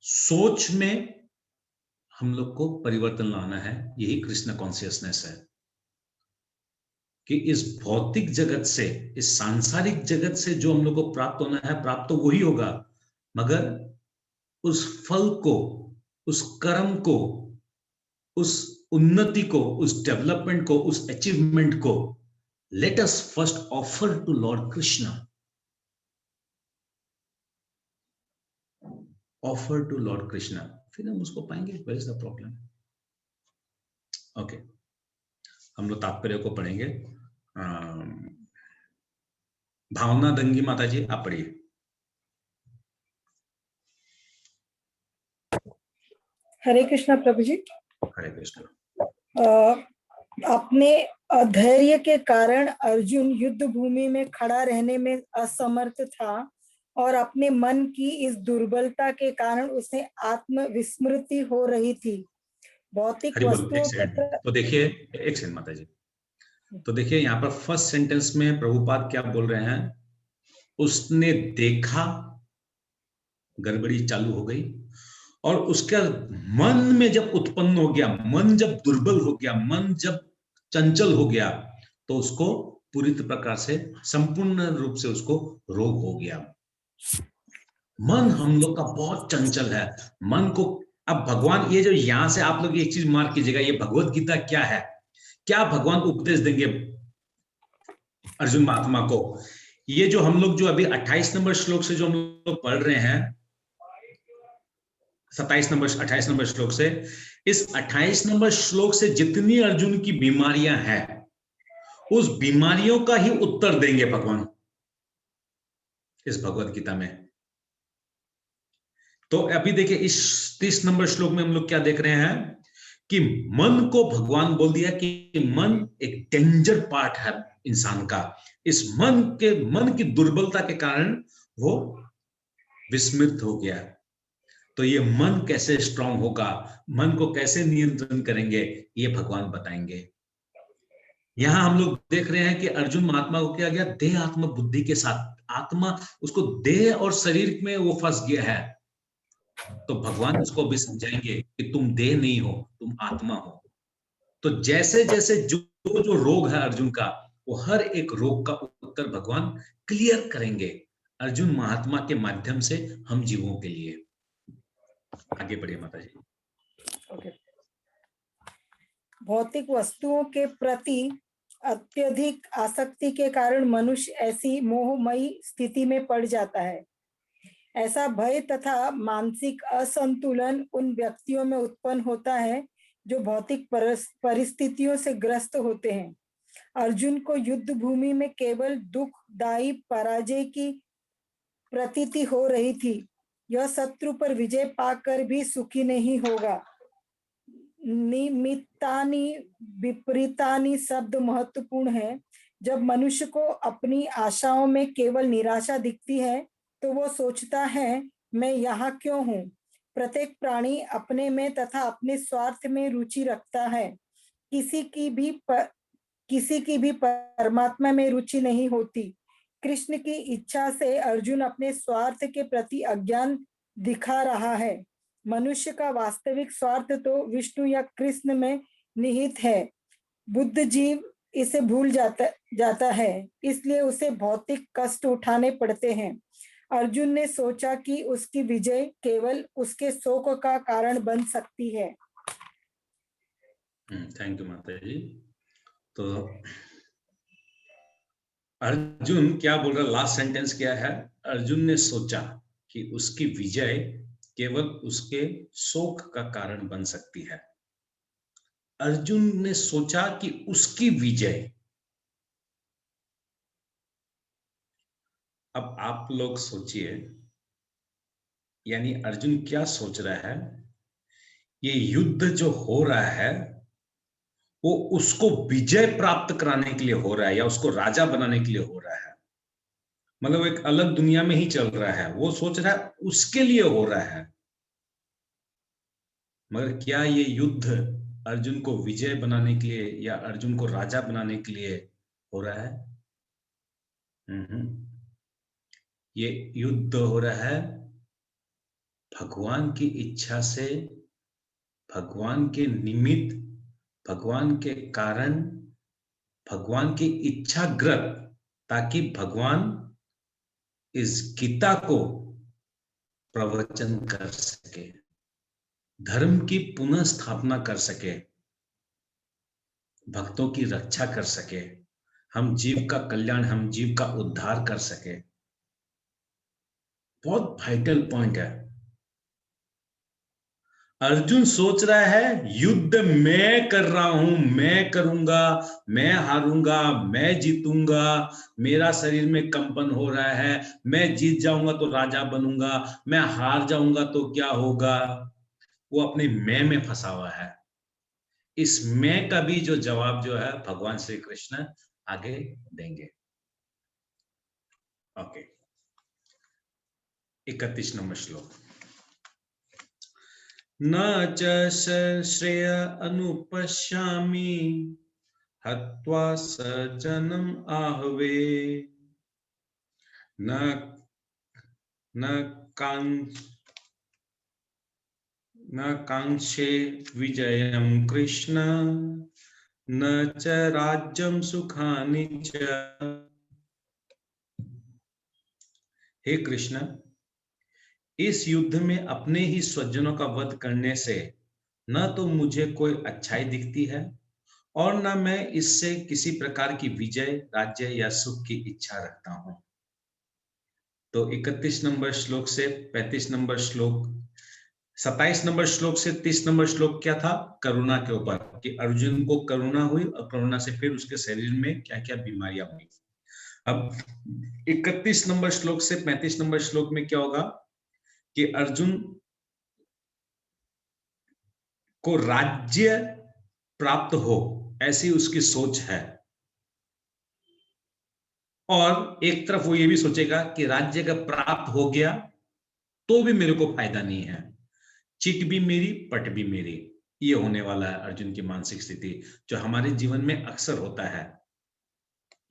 सोच में हम लोग को परिवर्तन लाना है, यही कृष्ण कॉन्शियसनेस है। कि इस भौतिक जगत से, इस सांसारिक जगत से जो हम लोग को प्राप्त होना है, प्राप्त तो वही होगा, मगर उस फल को, उस कर्म को, उस उन्नति को, उस डेवलपमेंट को, उस अचीवमेंट को let us first offer to lord Krishna, offer to lord Krishna, फिर हम उसको पाएंगे। Where is the problem? Okay, हम लोग तात्पर्य को पढ़ेंगे। भावना दंगी माता जी, आप पढ़िए। हरे कृष्णा प्रभु जी। हरे कृष्ण। अपने अधैर्य के कारण अर्जुन युद्ध भूमि में खड़ा रहने में असमर्थ था और अपने मन की इस दुर्बलता के कारण उसे आत्म विस्मृति हो रही थी। भौतिक वस्तुओं के तो देखिए, एक सेकंड माता जी, तो देखिए यहाँ पर फर्स्ट सेंटेंस में प्रभुपाद क्या बोल रहे हैं? उसने देखा, गड़बड़ी चालू हो गई, और उसके मन में जब उत्पन्न हो गया, मन जब दुर्बल हो गया, मन जब चंचल हो गया, तो उसको पूरी प्रकार से, संपूर्ण रूप से उसको रोग हो गया। मन हम लोग का बहुत चंचल है। मन को, अब भगवान, ये जो यहां से आप लोग एक चीज मार्क कीजिएगा, ये भगवत गीता क्या है, क्या भगवान उपदेश देंगे अर्जुन महात्मा को? ये जो हम लोग, जो अभी 28 नंबर श्लोक से जो हम लोग पढ़ रहे हैं, 27 नंबर 28 नंबर श्लोक से, इस 28 नंबर श्लोक से जितनी अर्जुन की बीमारियां हैं, उस बीमारियों का ही उत्तर देंगे भगवान इस भगवत गीता में। तो अभी देखिए, इस 30 नंबर श्लोक में हम लोग क्या देख रहे हैं कि मन को भगवान बोल दिया कि मन एक डेंजर पार्ट है इंसान का। इस मन की दुर्बलता के कारण वो विस्मृत हो गया। तो ये मन कैसे स्ट्रांग होगा, मन को कैसे नियंत्रण करेंगे, ये भगवान बताएंगे। यहां हम लोग देख रहे हैं कि अर्जुन महात्मा को क्या गया, देह आत्मा बुद्धि के साथ, आत्मा उसको देह और शरीर में वो फंस गया है। तो भगवान उसको भी समझाएंगे कि तुम देह नहीं हो, तुम आत्मा हो। तो जैसे जैसे जो रोग है अर्जुन का, वो हर एक रोग का उत्तर भगवान क्लियर करेंगे अर्जुन महात्मा के माध्यम से हम जीवों के लिए। आगे बढ़िए माता जी। ओके। भौतिक वस्तुओं के प्रति अत्यधिक आसक्ति के कारण मनुष्य ऐसी मोहमयी स्थिति में पड़ जाता है। ऐसा भय तथा मानसिक असंतुलन उन व्यक्तियों में उत्पन्न होता है जो भौतिक परिस्थितियों से ग्रस्त होते हैं। अर्जुन को युद्ध भूमि में केवल दुखदायी पराजय की प्रतीति हो रही थी। यह शत्रु पर विजय पाकर भी सुखी नहीं होगा। निमित्तानि विपरीतानि शब्द महत्वपूर्ण है। जब मनुष्य को अपनी आशाओं में केवल निराशा दिखती है तो वो सोचता है, मैं यहाँ क्यों हूँ। प्रत्येक प्राणी अपने में तथा अपने स्वार्थ में रुचि रखता है। किसी की भी परमात्मा में रुचि नहीं होती। कृष्ण की इच्छा से अर्जुन अपने स्वार्थ के प्रति अज्ञान दिखा रहा है। मनुष्य का वास्तविक स्वार्थ तो विष्णु या कृष्ण में निहित है। बुद्ध जीव इसे भूल जाता है, इसलिए उसे भौतिक कष्ट उठाने पड़ते हैं। अर्जुन ने सोचा कि उसकी विजय केवल उसके शोक का कारण बन सकती है। थैंक यू माता जी। तो अर्जुन क्या बोल रहा है, लास्ट सेंटेंस क्या है? अर्जुन ने सोचा कि उसकी विजय केवल उसके शोक का कारण बन सकती है। अर्जुन ने सोचा कि उसकी विजय। अब आप लोग सोचिए, यानी अर्जुन क्या सोच रहा है? ये युद्ध जो हो रहा है वो उसको विजय प्राप्त कराने के लिए हो रहा है या उसको राजा बनाने के लिए हो रहा है। मतलब एक अलग दुनिया में ही चल रहा है। वो सोच रहा है उसके लिए हो रहा है। मगर क्या ये युद्ध अर्जुन को विजय बनाने के लिए या अर्जुन को राजा बनाने के लिए हो रहा है? ये युद्ध हो रहा है भगवान की इच्छा से, भगवान के निमित्त, भगवान के कारण, भगवान की इच्छाग्रत, ताकि भगवान इस गीता को प्रवचन कर सके, धर्म की पुनः स्थापना कर सके, भक्तों की रक्षा कर सके, हम जीव का कल्याण, हम जीव का उद्धार कर सके। बहुत वाइटल पॉइंट है। अर्जुन सोच रहा है युद्ध मैं कर रहा हूं, मैं करूंगा, मैं हारूंगा, मैं जीतूंगा, मेरा शरीर में कंपन हो रहा है, मैं जीत जाऊंगा तो राजा बनूंगा, मैं हार जाऊंगा तो क्या होगा। वो अपने मैं में फंसा हुआ है। इस मैं का भी जो जवाब जो है भगवान श्री कृष्ण आगे देंगे। ओके, 31 नंबर श्लोक। न च श्रेय अनुपश्यामि हत्वा सजनम आहवे न कांक्षे विजयम कृष्ण न च राज्यम सुखानि च। हे कृष्ण, इस युद्ध में अपने ही स्वजनों का वध करने से न तो मुझे कोई अच्छाई दिखती है और न मैं इससे किसी प्रकार की विजय, राज्य या सुख की इच्छा रखता हूं। तो 31 नंबर श्लोक से 35 नंबर श्लोक, 27 नंबर श्लोक से 30 नंबर श्लोक क्या था? करुणा के ऊपर, कि अर्जुन को करुणा हुई और करुणा से फिर उसके शरीर में क्या क्या बीमारियां हुई। अब 31 नंबर श्लोक से 35 नंबर श्लोक में क्या होगा कि अर्जुन को राज्य प्राप्त हो, ऐसी उसकी सोच है। और एक तरफ वो ये भी सोचेगा कि राज्य का प्राप्त हो गया तो भी मेरे को फायदा नहीं है, चिट भी मेरी पट भी मेरी। ये होने वाला है अर्जुन की मानसिक स्थिति, जो हमारे जीवन में अक्सर होता है।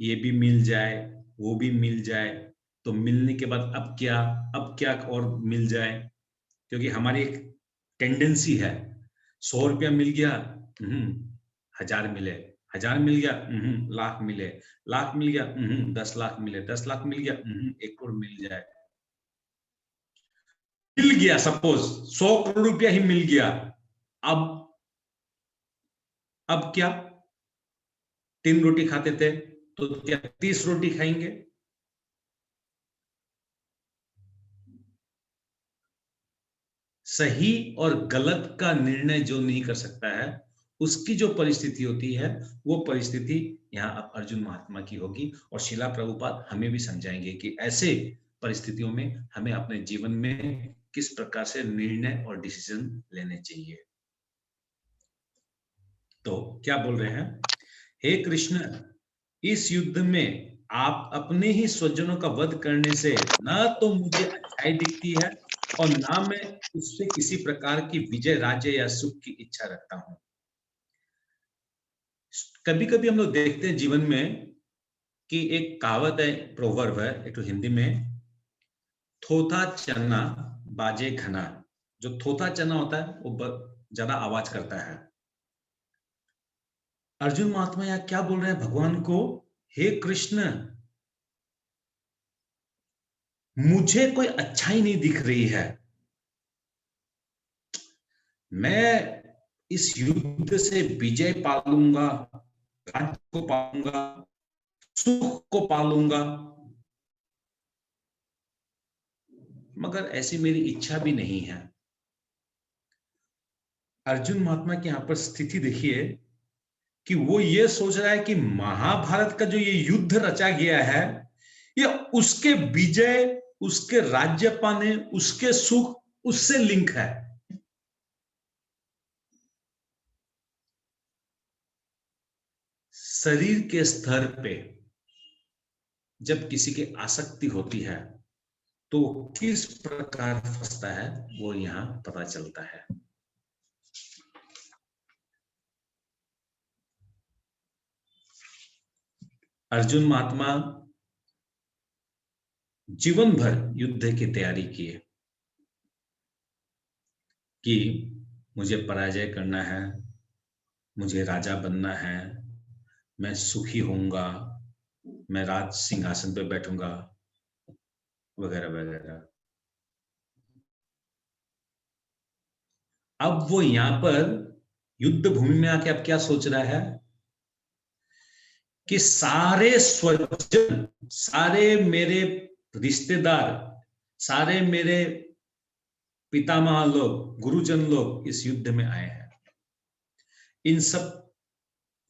ये भी मिल जाए, वो भी मिल जाए, तो मिलने के बाद अब क्या और मिल जाए। क्योंकि हमारी एक टेंडेंसी है, 100 रुपया मिल गया, 1000 मिले, 1000 मिल गया, लाख मिले, लाख मिल गया, 10 लाख मिले, 10 लाख मिल गया, 1 करोड़ मिल जाए। मिल गया, सपोज 100 करोड़ रुपया ही मिल गया, अब क्या? 3 रोटी खाते थे तो क्या 30 रोटी खाएंगे? सही और गलत का निर्णय जो नहीं कर सकता है, उसकी जो परिस्थिति होती है, वो परिस्थिति यहाँ अर्जुन महात्मा की होगी। और शिला प्रभुपाद हमें भी समझाएंगे कि ऐसे परिस्थितियों में हमें अपने जीवन में किस प्रकार से निर्णय और डिसीजन लेने चाहिए। तो क्या बोल रहे हैं? हे कृष्ण, इस युद्ध में आप अपने ही स्वजनों का वध करने से न तो मुझे अच्छाई दिखती है और ना मैं उससे किसी प्रकार की विजय, राज्य या सुख की इच्छा रखता हूं। कभी कभी हम लोग देखते हैं जीवन में कि एक कहावत है, प्रोवर्ब है, एक तो हिंदी में, थोथा चना बाजे घना। जो थोथा चना होता है वो ज्यादा आवाज करता है। अर्जुन महात्मा यहाँ क्या बोल रहे हैं भगवान को? हे कृष्ण, मुझे कोई अच्छाई नहीं दिख रही है, मैं इस युद्ध से विजय पालूंगा, राज्य को पालूंगा, सुख को पालूंगा, मगर ऐसी मेरी इच्छा भी नहीं है। अर्जुन महात्मा की यहां पर स्थिति देखिए कि वो ये सोच रहा है कि महाभारत का जो ये युद्ध रचा गया है, ये उसके विजय, उसके राज्य पाने, उसके सुख, उससे लिंक है। शरीर के स्तर पे जब किसी की आसक्ति होती है तो किस प्रकार फंसता है, वो यहां पता चलता है। अर्जुन महात्मा जीवन भर युद्ध की तैयारी किए कि मुझे पराजय करना है, मुझे राजा बनना है, मैं सुखी होऊंगा, मैं राज सिंहासन पे बैठूंगा, वगैरह वगैरह। अब वो यहां पर युद्ध भूमि में आके अब क्या सोच रहा है कि सारे स्वजन, सारे मेरे रिश्तेदार, सारे मेरे पितामह लोग, गुरुजन लोग इस युद्ध में आए हैं, इन सब,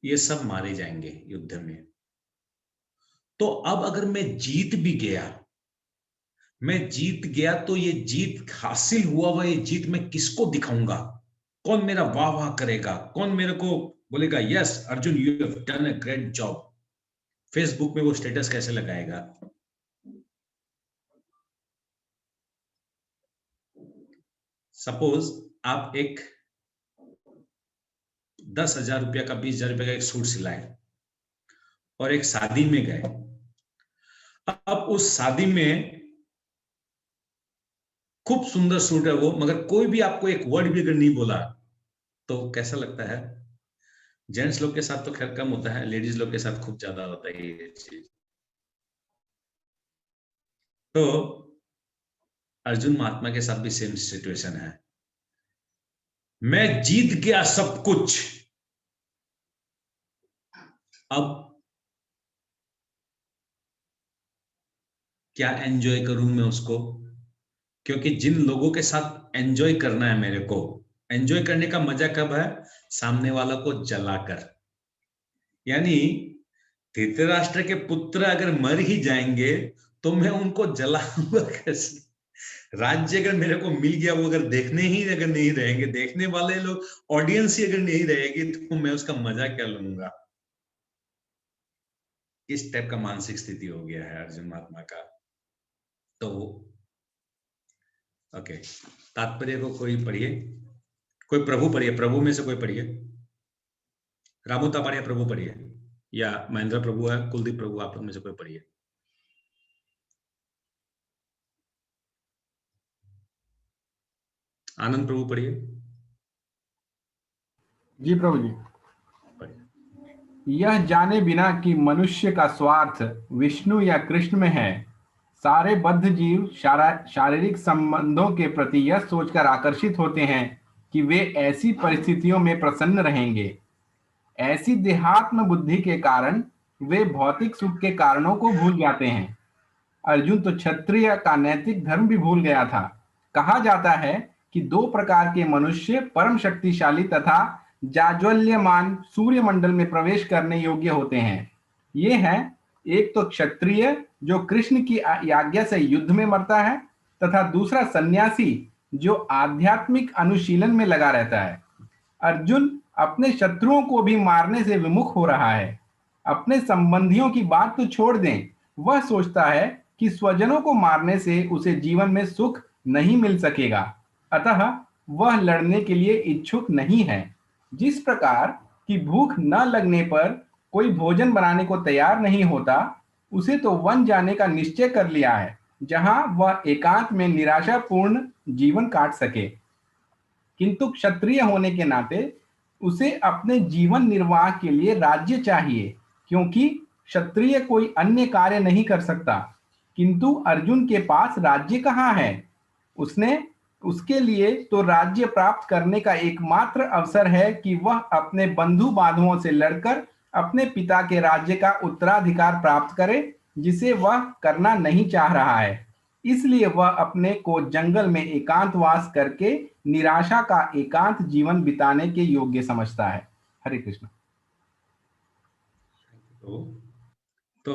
ये सब मारे जाएंगे युद्ध में। तो अब अगर मैं जीत भी गया, मैं जीत गया, तो ये जीत हासिल हुआ ये जीत मैं किसको दिखाऊंगा? कौन मेरा वाह वाह करेगा? कौन मेरे को बोलेगा yes Arjun you have done a great job? Facebook में वो स्टेटस कैसे लगाएगा? सपोज आप एक 10,000 रुपया का, 20,000 रुपया का एक सूट सिलाए और एक शादी में गए। अब उस शादी में खूब सुंदर सूट है वो, मगर कोई भी आपको एक वर्ड भी अगर नहीं बोला तो कैसा लगता है? जेंट्स लोग के साथ तो खैर कम होता है, लेडीज लोग के साथ खूब ज्यादा होता है ये चीज। तो अर्जुन महात्मा के साथ भी सेम सिचुएशन है। मैं जीत गया सब कुछ, अब क्या एंजॉय करूं मैं उसको? क्योंकि जिन लोगों के साथ एंजॉय करना है मेरे को, एंजॉय करने का मजा कब है? सामने वाला को जलाकर। यानी धृतराष्ट्र के पुत्र अगर मर ही जाएंगे तो मैं उनको जलाऊंगा कैसे? राज्य अगर मेरे को मिल गया, वो अगर देखने ही अगर नहीं रहेंगे, देखने वाले लोग, ऑडियंस ही अगर नहीं रहेगी, तो मैं उसका मजा क्या लूंगा? इस टाइप का मानसिक स्थिति हो गया है अर्जुन महात्मा का। तो ओके, तात्पर्य को कोई पढ़िए, कोई प्रभु पढ़िए, प्रभु में से कोई पढ़िए। रामू तापाड़िया प्रभु पढ़िए, या महेंद्र प्रभु है, कुलदीप प्रभु, आप लोग में से कोई पढ़िए। आनंद प्रभु पढ़िए। जी प्रभु जी। यह जाने बिना कि मनुष्य का स्वार्थ विष्णु या कृष्ण में है, सारे बद्ध जीव शारीरिक संबंधों के प्रति यह सोचकर आकर्षित होते हैं कि वे ऐसी परिस्थितियों में प्रसन्न रहेंगे। ऐसी देहात्म बुद्धि के कारण वे भौतिक सुख के कारणों को भूल जाते हैं। अर्जुन तो क्षत्रिय का नैतिक धर्म भी भूल गया था। कहा जाता है कि दो प्रकार के मनुष्य परम शक्तिशाली तथा जाज्वल्यमान सूर्य मंडल में प्रवेश करने योग्य होते हैं। ये हैं, एक तो क्षत्रिय जो कृष्ण की आज्ञा से युद्ध में मरता है, तथा दूसरा सन्यासी जो आध्यात्मिक अनुशीलन में लगा रहता है। अर्जुन अपने शत्रुओं को भी मारने से विमुख हो रहा है। अपने संबंधियों की बात तो छोड़ दें, वह सोचता है कि स्वजनों को मारने से उसे जीवन में सुख नहीं मिल सकेगा, अतः वह लड़ने के लिए इच्छुक नहीं है। जिस प्रकार की भूख न लगने पर कोई भोजन बनाने को तैयार नहीं होता, उसे तो वन जाने का निश्चय कर लिया है, जहां वह एकांत में निराशापूर्ण जीवन काट सके। किंतु क्षत्रिय होने के नाते उसे अपने जीवन निर्वाह के लिए राज्य चाहिए, क्योंकि क्षत्रिय कोई अन्य कार्य नहीं कर सकता। किंतु अर्जुन के पास राज्य कहाँ है? उसके लिए तो राज्य प्राप्त करने का एकमात्र अवसर है कि वह अपने बंधु बांधवों से लड़कर अपने पिता के राज्य का उत्तराधिकार प्राप्त करे, जिसे वह करना नहीं चाह रहा है। इसलिए वह अपने को जंगल में एकांतवास करके निराशा का एकांत जीवन बिताने के योग्य समझता है। हरे कृष्ण। तो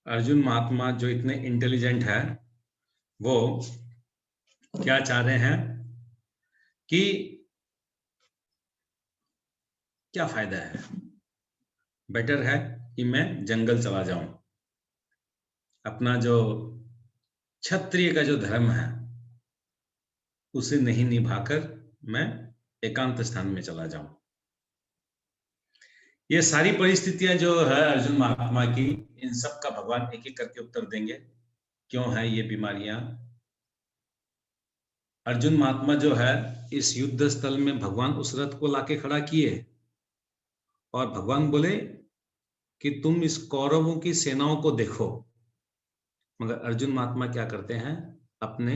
अर्जुन महात्मा जो इतने इंटेलिजेंट है, वो क्या चाह रहे हैं कि क्या फायदा है, बेटर है कि मैं जंगल चला जाऊं, अपना जो क्षत्रिय का जो धर्म है उसे नहीं निभाकर मैं एकांत स्थान में चला जाऊं। ये सारी परिस्थितियां जो है अर्जुन महात्मा की, इन सब का भगवान एक एक करके उत्तर देंगे। क्यों है ये बीमारियां? अर्जुन महात्मा जो है इस युद्ध स्थल में भगवान उस रथ को लाके खड़ा किए, और भगवान बोले कि तुम इस कौरवों की सेनाओं को देखो, मगर अर्जुन महात्मा क्या करते हैं, अपने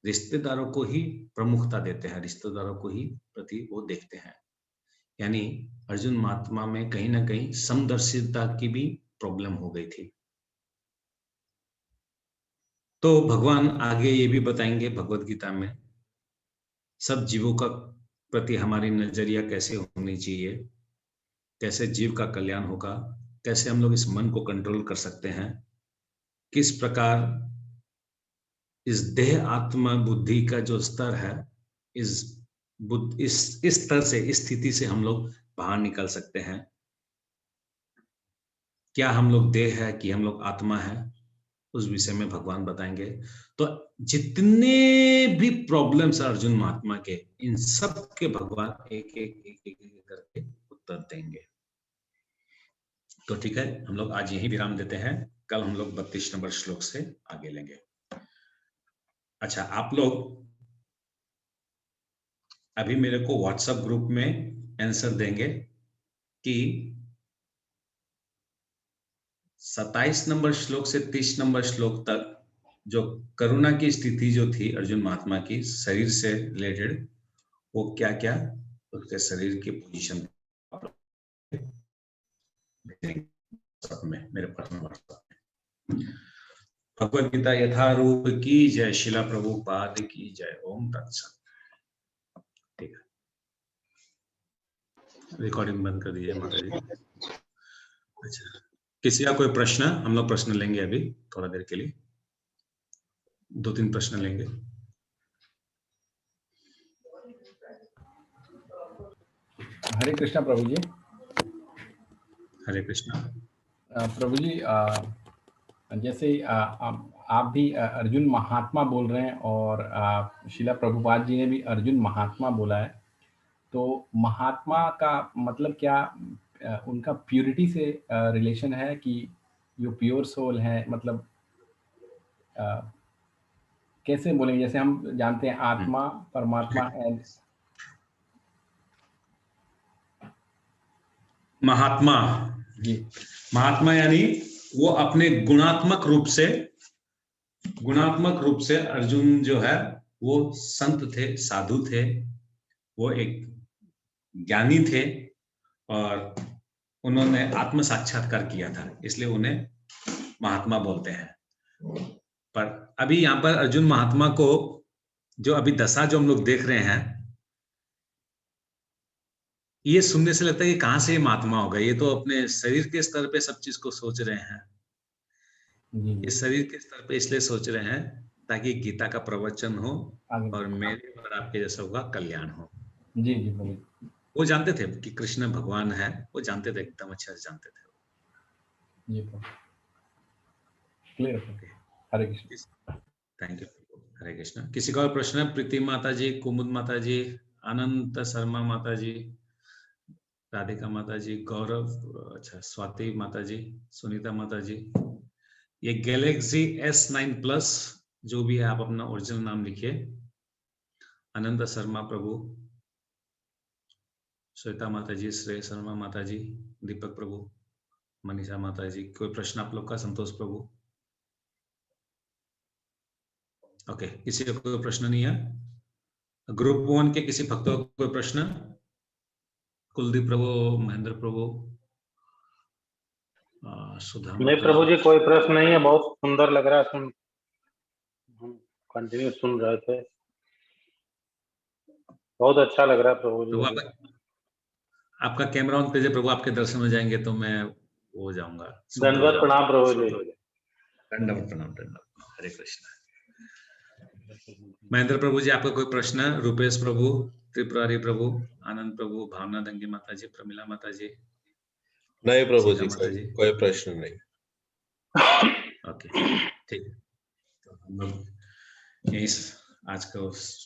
रिश्तेदारों को ही प्रमुखता देते हैं, रिश्तेदारों को ही प्रति वो देखते हैं। यानी अर्जुन महात्मा में कहीं ना कहीं समदर्शिता की भी प्रॉब्लम हो गई थी। तो भगवान आगे ये भी बताएंगे भगवत गीता में, सब जीवों का प्रति हमारी नजरिया कैसे होनी चाहिए, कैसे जीव का कल्याण होगा, कैसे हम लोग इस मन को कंट्रोल कर सकते हैं, किस प्रकार इस देह आत्मा बुद्धि का जो स्तर है, इस स्तर से, इस स्थिति से हम लोग बाहर निकल सकते हैं। क्या हम लोग देह है कि हम लोग आत्मा है, उस विषय में भगवान बताएंगे। तो जितने भी प्रॉब्लम्स अर्जुन महात्मा के, इन सब के भगवान एक एक करके उत्तर देंगे। तो ठीक है, हम लोग आज यही विराम देते हैं, कल हम लोग 32 नंबर श्लोक से आगे लेंगे। अच्छा, आप लोग अभी मेरे को व्हाट्सएप ग्रुप में आंसर देंगे कि 27 नंबर श्लोक से 30 नंबर श्लोक तक जो करुणा की स्थिति जो थी अर्जुन महात्मा की शरीर से रिलेटेड, वो क्या क्या उसके शरीर की पोजीशन में मेरे पर्सनल व्हाट्सएप में। भगवद गीता यथारूप की जय, शिला प्रभुपाद की जय। ओम तत्सत। ठीक है, रिकॉर्डिंग बंद कर दीजिए माता जी। अच्छा, किसी का कोई प्रश्न? हम लोग प्रश्न लेंगे अभी थोड़ा देर के लिए, 2-3 प्रश्न लेंगे। हरे कृष्णा प्रभु जी। हरे कृष्णा प्रभु जी, जैसे आप भी अर्जुन महात्मा बोल रहे हैं और शिला प्रभुपाद जी ने भी अर्जुन महात्मा बोला है, तो महात्मा का मतलब क्या उनका प्योरिटी से रिलेशन है कि जो प्योर सोल है, मतलब कैसे बोलेंगे? जैसे हम जानते हैं आत्मा, परमात्मा एंड महात्मा जी। महात्मा यानी वो अपने गुणात्मक रूप से अर्जुन जो है वो संत थे, साधु थे, वो एक ज्ञानी थे और उन्होंने आत्म साक्षात्कार किया था, इसलिए उन्हें महात्मा बोलते हैं। पर अभी यहाँ पर अर्जुन महात्मा को जो अभी दशा जो हम लोग देख रहे हैं, ये सुनने से लगता है कि कहां से ये महात्मा होगा, ये तो अपने शरीर के स्तर पे सब चीज को सोच रहे हैं। ये शरीर के स्तर पे इसलिए सोच रहे हैं ताकि गीता का प्रवचन हो और मेरे और आपके जैसा होगा कल्याण हो। जी जी। वो जानते थे कि कृष्ण भगवान है, वो जानते थे, एकदम अच्छा से जानते थे। जी clear. Hare Krishna. Thank you. Hare Krishna. किसी का और प्रश्न है? प्रीति माता जी, कुमुद माता जी, अनंत शर्मा माता जी, राधिका माता जी, गौरव, अच्छा स्वाति माता जी, सुनीता माता जी। ये गैलेक्सी S9 प्लस जो भी है, आप अपना ओरिजिनल नाम लिखिए। आनंद शर्मा प्रभु, श्वेता माता जी, श्रेय शर्मा माता जी, दीपक प्रभु, मनीषा माता जी। कोई प्रश्न आप लोग का? संतोष प्रभु। ओके, किसी का कोई प्रश्न नहीं है? ग्रुप 1 के किसी भक्तों का कोई प्रश्न? कुलदीप प्रभु, महेंद्र प्रभु, सुधा। नहीं प्रभु जी, कोई प्रश्न नहीं है। बहुत सुंदर लग रहा है, हम कंटिन्यू सुन रहे थे, बहुत अच्छा लग रहा है प्रभु जी। आपका कैमरा ऑन कीजिए प्रभु, आपके दर्शन हो जाएंगे तो मैं हो जाऊंगा। दंडवत प्रणाम प्रभु जी। दंडवत प्रणाम। हरे कृष्ण। महेंद्र प्रभु जी, आपका कोई प्रश्न? रूपेश प्रभु, त्रिपुरारी प्रभु, आनंद प्रभु, भावना दंगी माता जी, प्रमिला माता जी। नहीं प्रभु जी, कोई प्रश्न नहीं। ओके, ठीक। तो हम लोग आज का